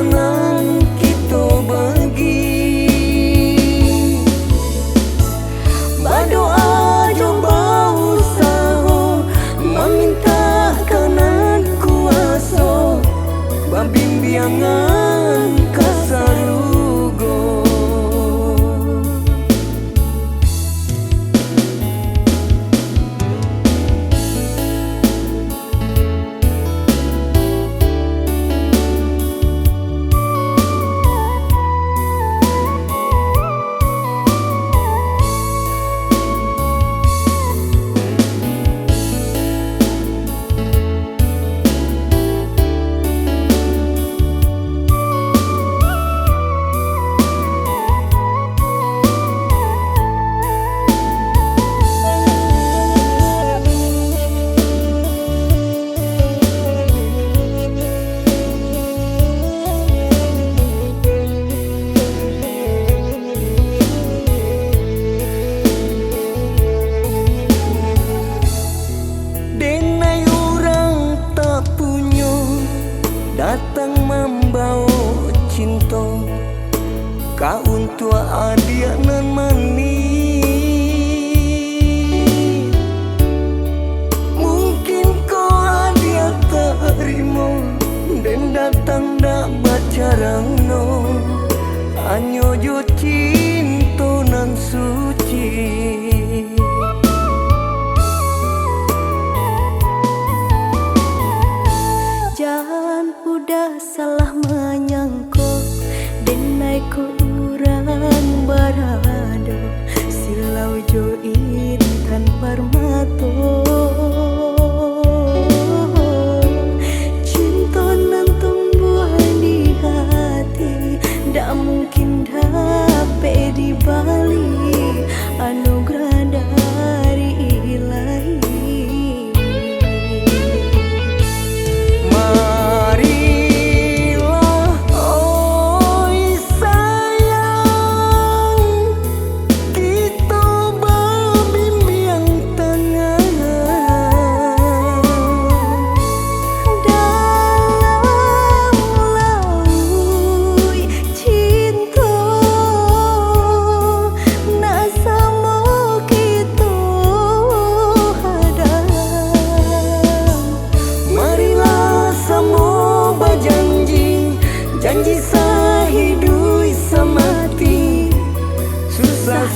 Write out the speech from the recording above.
bimbingan kita bagi. Berdoa coba usaha meminta kanan kuasa, bimbingan kasarugo. Datang membawa cinta kau untuk adik nan manis. Mungkin kau adik terima dan datang dak bacarang no, hanya jo cinta nan suci. Jangan udah salah menyangka denai ku urang barado silau jo intan permato. Cinta nan tumbuh di hati dak mungkin dapat dibalik anugerah dari Ilahi. Janji sehidup semati susah